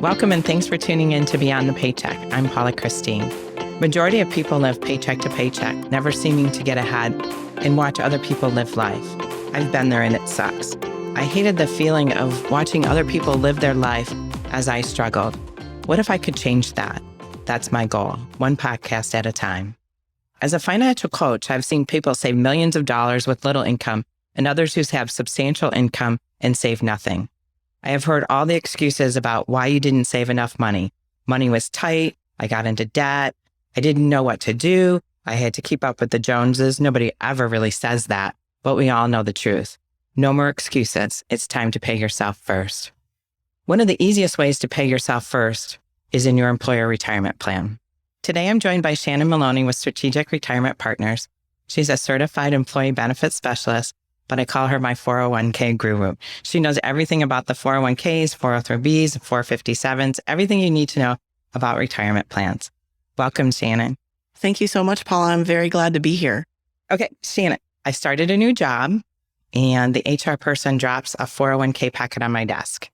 Welcome and thanks for tuning in to Beyond the Paycheck. I'm Paula Christine. Majority of people live paycheck to paycheck, never seeming to get ahead and watch other people live life. I've been there and it sucks. I hated the feeling of watching other people live their life as I struggled. What if I could change that? That's my goal, one podcast at a time. As a financial coach, I've seen people save millions of dollars with little income and others who have substantial income and save nothing. I have heard all the excuses about why you didn't save enough money. Money was tight. I got into debt. I didn't know what to do. I had to keep up with the Joneses. Nobody ever really says that, but we all know the truth. No more excuses. It's time to pay yourself first. One of the easiest ways to pay yourself first is in your employer retirement plan. Today, I'm joined by Shannon Maloney with Strategic Retirement Partners. She's a certified employee benefits specialist, but I call her my 401k guru. She knows everything about the 401ks, 403bs, 457s, everything you need to know about retirement plans. Welcome, Shannon. Thank you so much, Paula. I'm very glad to be here. Okay, Shannon, I started a new job and the HR person drops a 401k packet on my desk.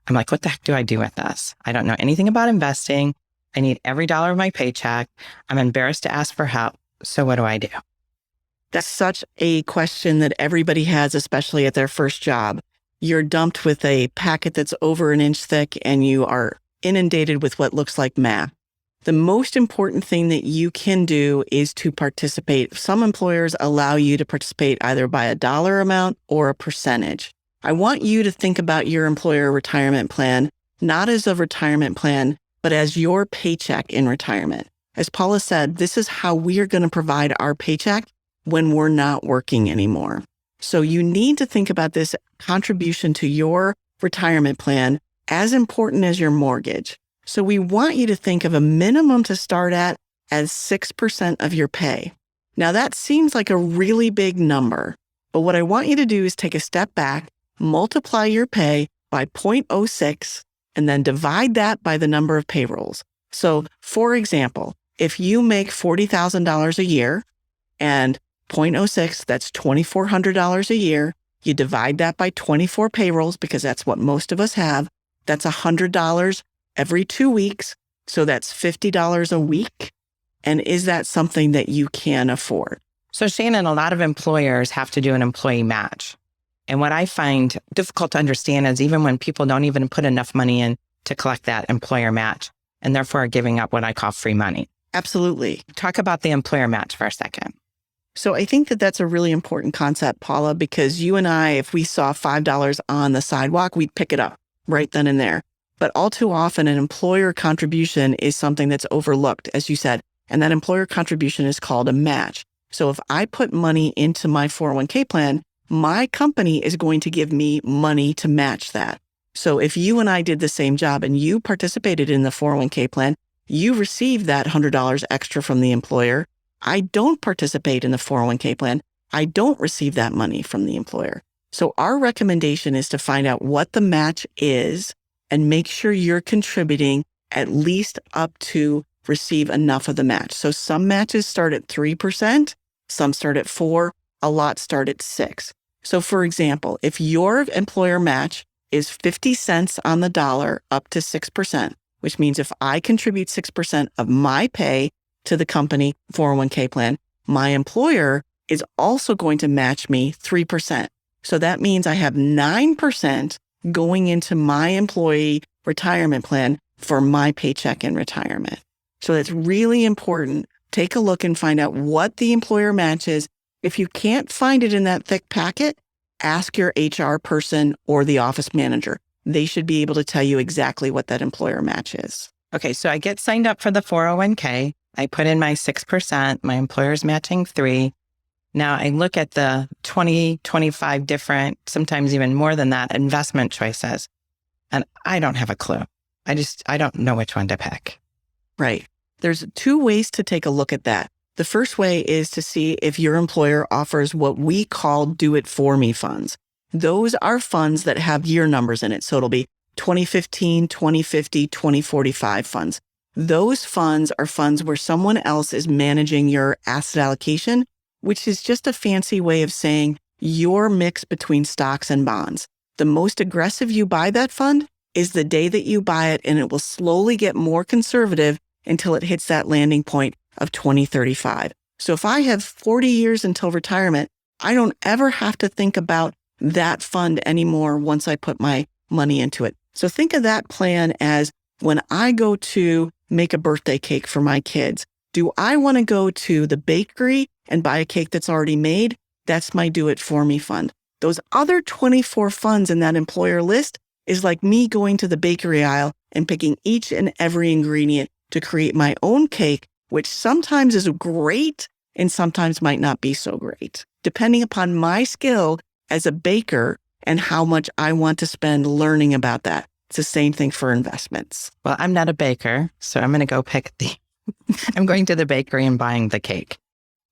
I'm like, what the heck do I do with this? I don't know anything about investing. I need every dollar of my paycheck. I'm embarrassed to ask for help. So what do I do? That's such a question that everybody has, especially at their first job. You're dumped with a packet that's over an inch thick and you are inundated with what looks like math. The most important thing that you can do is to participate. Some employers allow you to participate either by a dollar amount or a percentage. I want you to think about your employer retirement plan, not as a retirement plan, but as your paycheck in retirement. As Paula said, this is how we are going to provide our paycheck when we're not working anymore. So you need to think about this contribution to your retirement plan as important as your mortgage. So we want you to think of a minimum to start at as 6% of your pay. Now that seems like a really big number, but what I want you to do is take a step back, multiply your pay by 0.06, and then divide that by the number of payrolls. So for example, if you make $40,000 a year and 0.06, that's $2,400 a year. You divide that by 24 payrolls because that's what most of us have. That's $100 every 2 weeks. So that's $50 a week. And is that something that you can afford? So Shannon, a lot of employers have to do an employee match. And what I find difficult to understand is even when people don't even put enough money in to collect that employer match and therefore are giving up what I call free money. Absolutely. Talk about the employer match for a second. So I think that that's a really important concept, Paula, because you and I, if we saw $5 on the sidewalk, we'd pick it up right then and there. But all too often, an employer contribution is something that's overlooked, as you said, and that employer contribution is called a match. So if I put money into my 401k plan, my company is going to give me money to match that. So if you and I did the same job and you participated in the 401k plan, you received that $100 extra from the employer. I don't participate in the 401k plan. I don't receive that money from the employer. So our recommendation is to find out what the match is and make sure you're contributing at least up to receive enough of the match. So some matches start at 3%, some start at 4%, a lot start at 6%. So for example, if your employer match is 50 cents on the dollar up to 6%, which means if I contribute 6% of my pay to the company 401k plan, my employer is also going to match me 3%. So that means I have 9% going into my employee retirement plan for my paycheck in retirement. So that's really important. Take a look and find out what the employer matches. If you can't find it in that thick packet, ask your HR person or the office manager. They should be able to tell you exactly what that employer match is. Okay, so I get signed up for the 401k. I put in my 6%, my employer's matching 3%. Now I look at the 20, 25 different, sometimes even more than that, investment choices. And I don't have a clue. I don't know which one to pick. Right. There's 2 ways to take a look at that. The first way is to see if your employer offers what we call do-it-for-me funds. Those are funds that have year numbers in it. So it'll be 2015, 2050, 2045 funds. Those funds are funds where someone else is managing your asset allocation, which is just a fancy way of saying your mix between stocks and bonds. The most aggressive you buy that fund, is the day that you buy it, and it will slowly get more conservative until it hits that landing point of 2035. So if I have 40 years until retirement, I don't ever have to think about that fund anymore once I put my money into it. So think of that plan as when I go to make a birthday cake for my kids, do I want to go to the bakery and buy a cake that's already made? That's my do it for me fund. Those other 24 funds in that employer list is like me going to the bakery aisle and picking each and every ingredient to create my own cake, which sometimes is great and sometimes might not be so great, depending upon my skill as a baker and how much I want to spend learning about that. It's the same thing for investments. Well, I'm not a baker, so I'm going to go I'm going to the bakery and buying the cake.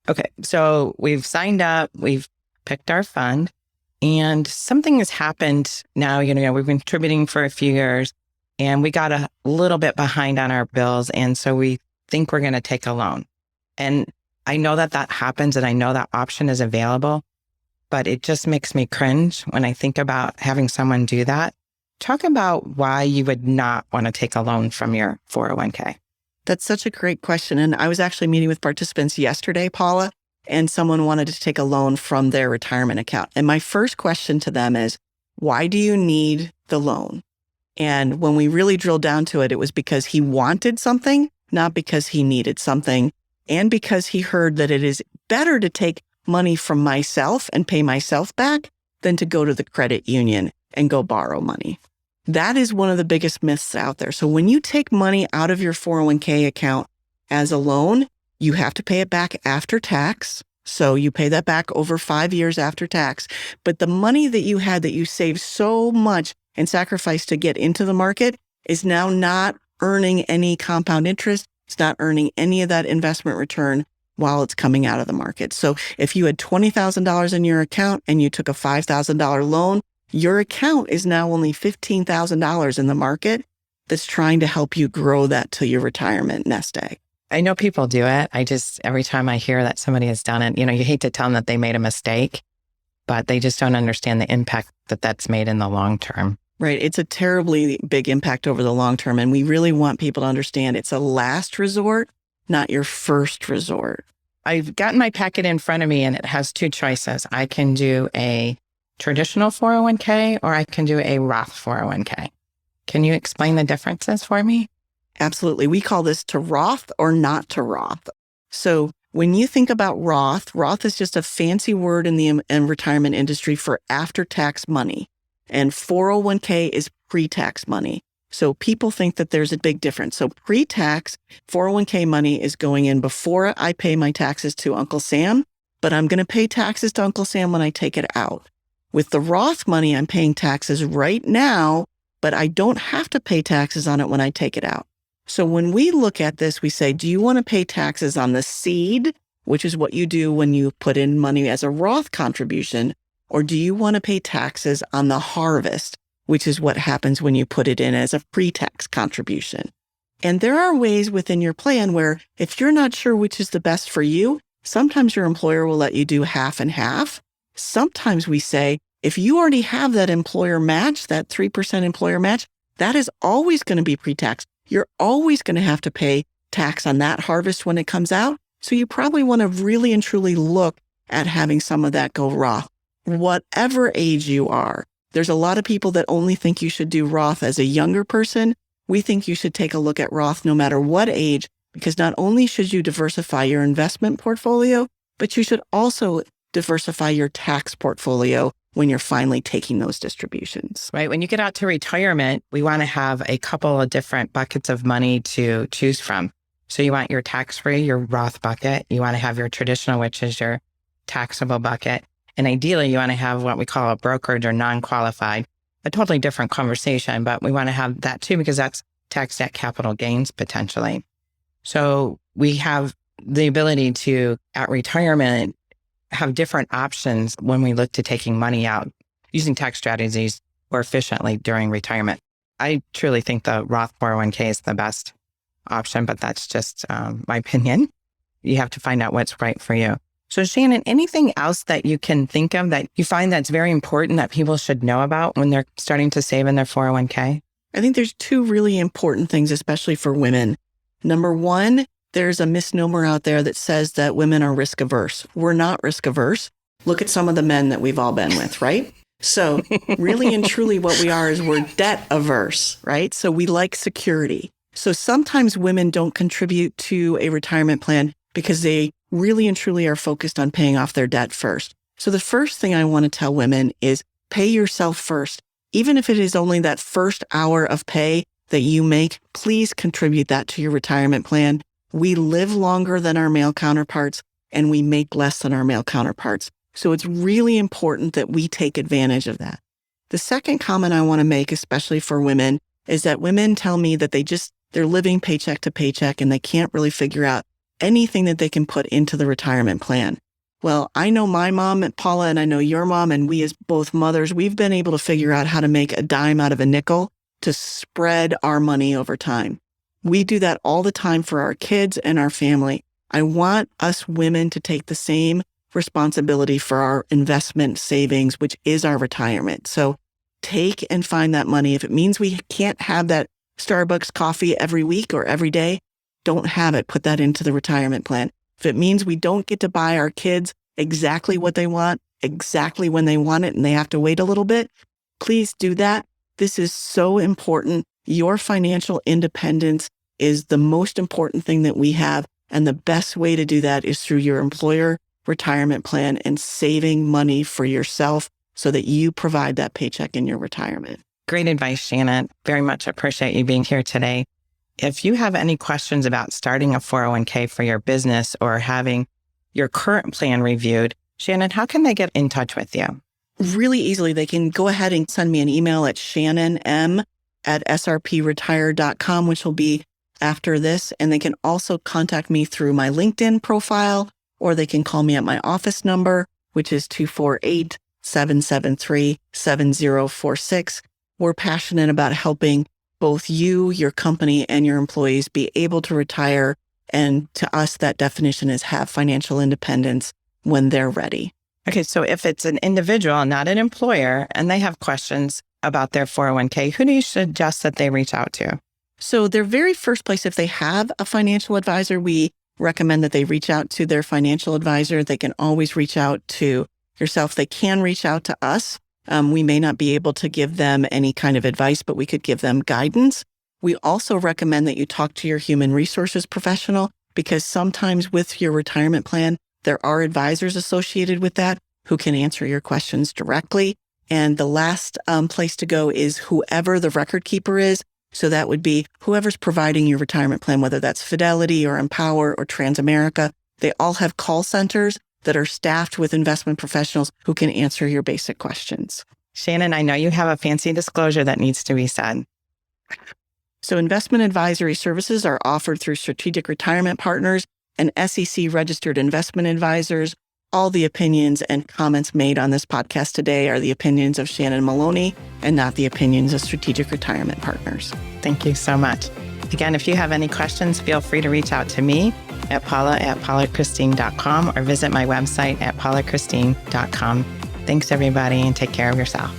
Okay, so we've signed up, we've picked our fund, and something has happened now. We've been contributing for a few years, and we got a little bit behind on our bills, and so we think we're going to take a loan. And I know that happens, and I know that option is available, but it just makes me cringe when I think about having someone do that. Talk about why you would not want to take a loan from your 401k. That's such a great question. And I was actually meeting with participants yesterday, Paula, and someone wanted to take a loan from their retirement account. And my first question to them is, why do you need the loan? And when we really drilled down to it, it was because he wanted something, not because he needed something, and because he heard that it is better to take money from myself and pay myself back than to go to the credit union and go borrow money. That is one of the biggest myths out there. So when you take money out of your 401k account as a loan, you have to pay it back after tax. So you pay that back over 5 years after tax. But the money that you had that you saved so much and sacrificed to get into the market is now not earning any compound interest. It's not earning any of that investment return while it's coming out of the market. So if you had $20,000 in your account and you took a $5,000 loan, your account is now only $15,000 in the market that's trying to help you grow that to your retirement nest egg. I know people do it. Every time I hear that somebody has done it, you hate to tell them that they made a mistake, but they just don't understand the impact that that's made in the long term. Right. It's a terribly big impact over the long term. And we really want people to understand it's a last resort, not your first resort. I've gotten my packet in front of me and it has two choices. I can do a traditional 401k or I can do a Roth 401k. Can you explain the differences for me? Absolutely. We call this to Roth or not to Roth. So when you think about Roth is just a fancy word in the retirement industry for after-tax money. And 401k is pre-tax money. So people think that there's a big difference. So pre-tax 401k money is going in before I pay my taxes to Uncle Sam, but I'm going to pay taxes to Uncle Sam when I take it out. With the Roth money, I'm paying taxes right now, but I don't have to pay taxes on it when I take it out. So when we look at this, we say, do you want to pay taxes on the seed, which is what you do when you put in money as a Roth contribution, or do you want to pay taxes on the harvest, which is what happens when you put it in as a pre-tax contribution? And there are ways within your plan where if you're not sure which is the best for you, sometimes your employer will let you do half and half. Sometimes we say, if you already have that employer match, that 3% employer match, that is always going to be pre-tax. You're always going to have to pay tax on that harvest when it comes out. So you probably want to really and truly look at having some of that go Roth. Whatever age you are, there's a lot of people that only think you should do Roth as a younger person. We think you should take a look at Roth no matter what age, because not only should you diversify your investment portfolio, but you should also diversify your tax portfolio when you're finally taking those distributions. Right. When you get out to retirement, we want to have a couple of different buckets of money to choose from. So you want your tax-free, your Roth bucket. You want to have your traditional, which is your taxable bucket. And ideally, you want to have what we call a brokerage or non-qualified, a totally different conversation, but we want to have that too, because that's taxed at capital gains potentially. So we have the ability to, at retirement, have different options when we look to taking money out using tax strategies more efficiently during retirement. I truly think the Roth 401k is the best option, but that's just my opinion. You have to find out what's right for you. So Shannon, anything else that you can think of that you find that's very important that people should know about when they're starting to save in their 401k? I think there's two really important things, especially for women. Number one, there's a misnomer out there that says that women are risk averse. We're not risk averse. Look at some of the men that we've all been with, right? So really and truly what we are is we're debt averse, right? So we like security. So sometimes women don't contribute to a retirement plan because they really and truly are focused on paying off their debt first. So the first thing I want to tell women is pay yourself first. Even if it is only that first hour of pay that you make, please contribute that to your retirement plan. We live longer than our male counterparts and we make less than our male counterparts. So it's really important that we take advantage of that. The second comment I want to make, especially for women, is that women tell me that they're living paycheck to paycheck and they can't really figure out anything that they can put into the retirement plan. Well, I know my mom, Paula, and I know your mom, and we as both mothers, we've been able to figure out how to make a dime out of a nickel to spread our money over time. We do that all the time for our kids and our family. I want us women to take the same responsibility for our investment savings, which is our retirement. So take and find that money. If it means we can't have that Starbucks coffee every week or every day, don't have it. Put that into the retirement plan. If it means we don't get to buy our kids exactly what they want, exactly when they want it, and they have to wait a little bit, please do that. This is so important. Your financial independence is the most important thing that we have. And the best way to do that is through your employer retirement plan and saving money for yourself so that you provide that paycheck in your retirement. Great advice, Shannon. Very much appreciate you being here today. If you have any questions about starting a 401k for your business or having your current plan reviewed, Shannon, how can they get in touch with you? Really easily. They can go ahead and send me an email at shannon.m@srpretire.com, which will be after this. And they can also contact me through my LinkedIn profile, or they can call me at my office number, which is 248-773-7046. We're passionate about helping both you, your company, and your employees be able to retire. And to us, that definition is have financial independence when they're ready. Okay, so if it's an individual, not an employer, and they have questions about their 401k, who do you suggest that they reach out to? So their very first place, if they have a financial advisor, we recommend that they reach out to their financial advisor. They can always reach out to yourself. They can reach out to us. We may not be able to give them any kind of advice, but we could give them guidance. We also recommend that you talk to your human resources professional because sometimes with your retirement plan, there are advisors associated with that who can answer your questions directly. And the last place to go is whoever the record keeper is. So that would be whoever's providing your retirement plan, whether that's Fidelity or Empower or Transamerica. They all have call centers that are staffed with investment professionals who can answer your basic questions. Shannon, I know you have a fancy disclosure that needs to be said. So investment advisory services are offered through Strategic Retirement Partners and SEC-registered investment advisors. All the opinions and comments made on this podcast today are the opinions of Shannon Maloney and not the opinions of Strategic Retirement Partners. Thank you so much. Again, if you have any questions, feel free to reach out to me at paula@paulachristine.com or visit my website at paulachristine.com. Thanks, everybody, and take care of yourself.